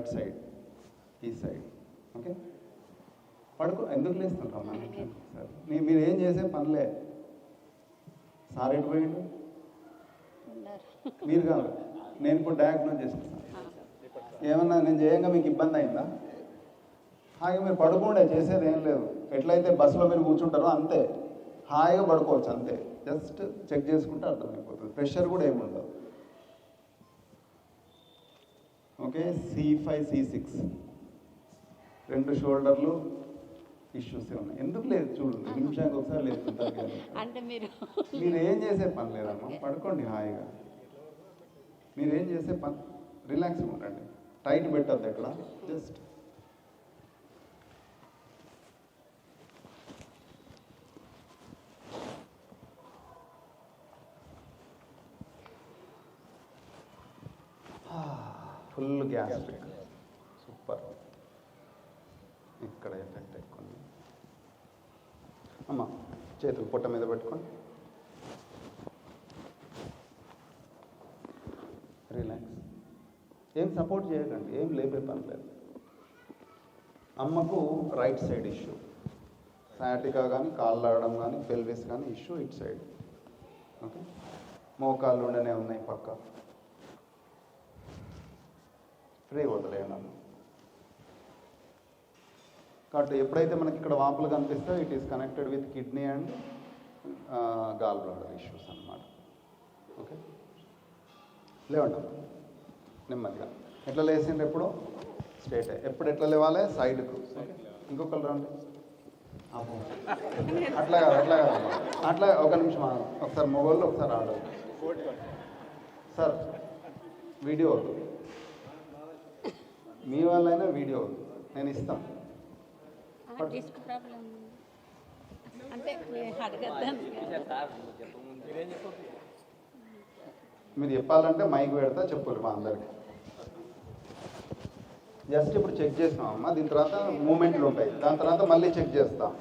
Right side, ఈ side. Okay, పడుకో. ఎందుకు లేస్తుంటాం మనం? సార్ మీరు ఏం చేసే పనిలే. సార్ ఎటు పోయిండు? మీరు కాదు, నేను ఇప్పుడు డయాగ్నోజ్ చేస్తాను. ఏమన్నా నేను చేయంగా మీకు ఇబ్బంది అయిందా? హాయిగా మీరు పడుకోండే, చేసేది ఏం లేదు. ఎట్లయితే బస్సులో మీరు కూర్చుంటారో అంతే హాయిగా పడుకోవచ్చు, అంతే. జస్ట్ చెక్ చేసుకుంటే అర్థమైపోతుంది. ప్రెషర్ కూడా ఏముండదు. ఓకే, C5 C6 2 షోల్డర్లు ఇష్యూస్ ఉన్నాయి. ఎందుకు లేదు చూడు, నిమిషానికి ఒకసారి లేస్తుంటారు. అంటే మీరు ఏం చేసే పని లేదమ్మా, పడుకోండి హాయిగా. మీరేం చేసే పని, రిలాక్స్గా ఉండండి. టైట్ పెట్టద్దు ఎక్కడ, జస్ట్ ఫుల్ గ్యాస్ట్రిక్. సూపర్. ఇక్కడ ఎఫెక్ట్ ఎక్కువ. అమ్మ చేతులు పొట్ట మీద పెట్టుకోండి. రిలాక్స్. ఏం సపోర్ట్ చేయకండి, ఏం లేపే పని లేదు. అమ్మకు రైట్ సైడ్ ఇష్యూ, సయాటికా కానీ, కాళ్ళు ఆడడం కానీ, పెల్విస్ కానీ ఇష్యూ ఇటు సైడ్. ఓకే, మోకాళ్ళు ఉండనే ఉన్నాయి పక్క. ఫ్రీ వదిలేయండి అమ్మ. కాబట్టి ఎప్పుడైతే మనకి ఇక్కడ వాపులు కనిపిస్తే it is connected with kidney and gall bladder issues అన్నమాట. ఓకే, లేవండి నెమ్మదిగా. ఎట్లా లేచిండ్రు? ఎప్పుడు స్ట్రేట్. ఎప్పుడు ఎట్లా లేవాలి? సైడ్కు. ఓకే, ఇంకొకరు రండి. అట్లా కాదు, అట్లా కాదు, అట్లా. ఒక నిమిషం ఒకసారి మొబైల్లో ఒకసారి ఆర్డర్. సార్ వీడియో వద్దు, మీ వాళ్ళైనా వీడియో వద్దు, నేను ఇస్తాను. మీరు చెప్పాలంటే మైక్ పెడతా, చెప్పులు మా అందరికి. జస్ట్ ఇప్పుడు చెక్ చేస్తామమ్మా, దీని తర్వాత మూమెంట్లు ఉంటాయి, దాని తర్వాత మళ్ళీ చెక్ చేస్తాం.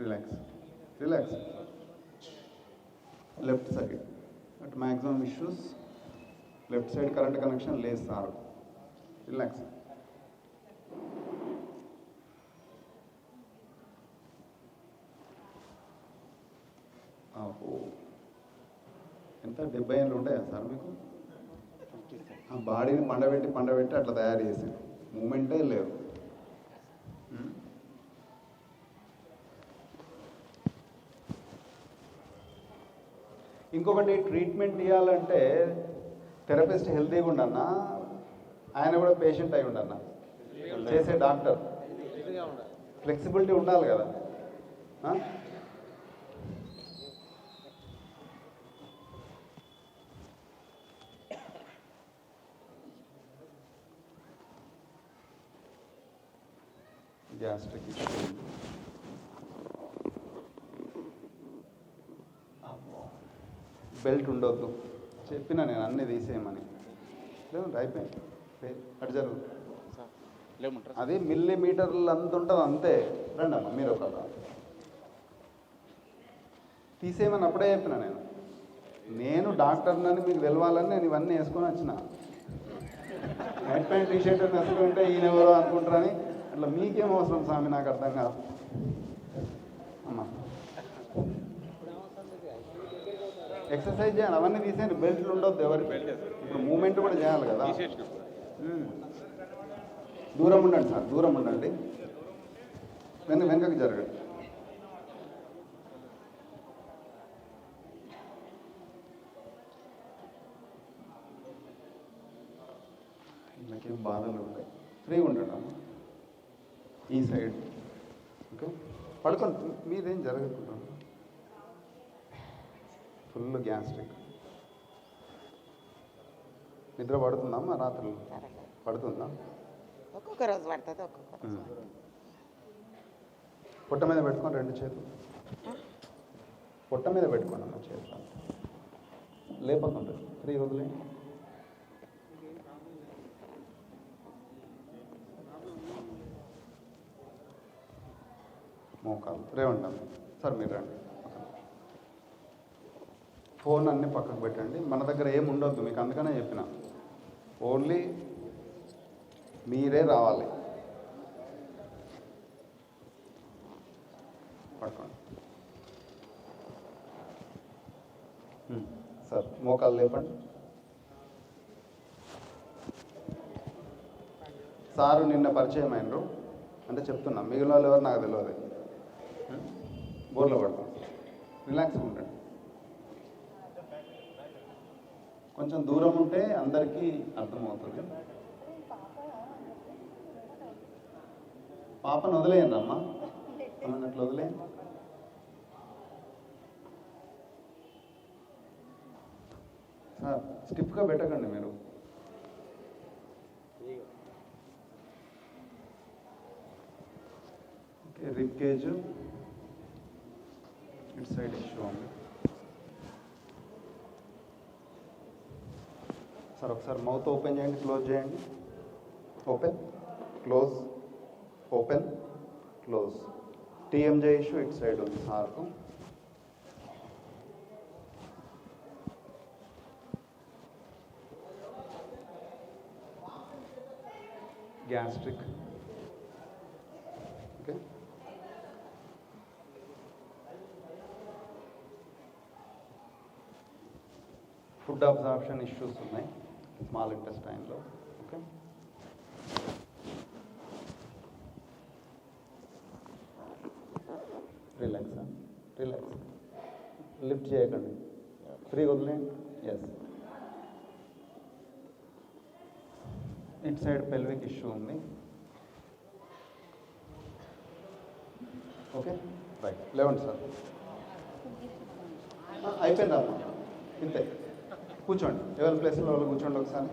Relax, relax. Left side at maximum issues. Left side current connection లేదు సార్. రిలాక్స్. ఎంత 70 ఏళ్ళు ఉంటాయా సార్ మీకు? ఆ బాడీని పండబెట్టి అట్లా తయారు చేసి మూమెంటే లేవు. ఇంకొకటి, ట్రీట్మెంట్ ఇవ్వాలంటే థెరపిస్ట్ హెల్తీగా ఉండన్నా, ఆయన కూడా పేషెంట్ అయి ఉండన్నా, చేసే డాక్టర్ ఫ్లెక్సిబిలిటీ ఉండాలి కదా. గ్యాస్ట్రిక్ ఇష్యూ, బెల్ట్ ఉండొద్దు చెప్పినా నేను, అన్నీ తీసేయమని. లేదు అయిపోయింది, అటు జరుగు. అది మిల్లీమీటర్లు అంత ఉంటుంది అంతే. రండి అన్న మీరు ఒక తీసేయమని అప్పుడే చెప్పిన నేను డాక్టర్నని మీకు తెలవాలని నేను ఇవన్నీ వేసుకొని వచ్చిన. నైట్ ప్యాంట్ టీషర్ట్ వేసుకుంటే ఈయన ఎవరో అనుకుంటారని అట్లా. మీకేం అవసరం స్వామి, నాకు అర్థం కాదు. అమ్మా ఎక్సర్సైజ్ చేయాలి, అవన్నీ తీసేయండి. బెల్ట్లు ఉండొద్దు ఎవరికి. ఇప్పుడు మూమెంట్ కూడా చేయాలి కదా. దూరం ఉండండి సార్, దూరం ఉండండి. వెనకకి జరగండి. నాకేం బాధలు ఉంటాయి. ఫ్రీగా ఉండండి అమ్మ. ఈ సైడ్ ఓకే, పడుకోండి. మీరేం జరగకుండా. Full gastric. నిద్ర పడుతుందమ్మా రాత్రులు? పడుతుందా? ఒక్కొక్క రోజు పడుతుంది, ఒక్కొక్క రోజు. పొట్ట మీద పెట్టుకొని 2 చేతులు పొట్ట మీద పెట్టుకోండి అమ్మ. చేతులు లేపకుంటుంది. ఫ్రీ వదిలే. మోకాలు రేవండి సార్, మీరు రండి. ఫోన్ అన్నీ పక్కకు పెట్టండి. మన దగ్గర ఏమి ఉండొద్దు మీకు, అందుకనే చెప్పిన. ఓన్లీ మీరే రావాలి. పట్టుకోండి సార్, మోకాలు లేపండి. సారు నిన్న పరిచయం అయినరు అంటే చెప్తున్నా, మిగిలిన వాళ్ళు ఎవరు నాకు తెలియదు. బోర్లో పడతాం, రిలాక్స్గా ఉండండి. కొంచెం దూరం ఉంటే అందరికీ అర్థమవుతుంది. పాపను వదిలేయండి అమ్మా, అన్నట్లు వదిలేయండి. సార్ స్టిఫ్గా పెట్టకండి మీరు. ఓకే, రిబ్ కేజ్ ఇటు సైడ్ ఇష్యూ ఉంది సార్. ఒకసారి మౌత్ ఓపెన్ చేయండి, క్లోజ్ చేయండి. Open, close, open, close. TMJ issue ఇటు సైడ్ ఉంది సార్కు. Gastric. Okay, food absorption issues ఉన్నాయి స్మాల్ ఇంటెస్టైన్లో. ఓకే, రిలాక్స్, రిలాక్స్, లిఫ్ట్ చేయకండి, ఫ్రీ వదిలేండి. ఎస్, ఇటు సైడ్ పెల్విక్ ఇష్యూ ఉంది. ఓకే, రైట్, లేవండి సార్. అయిపోయిందా? ఇంతే, కూర్చోండి, ఎవరి ప్లేస్లో వాళ్ళు కూర్చోండి ఒకసారి.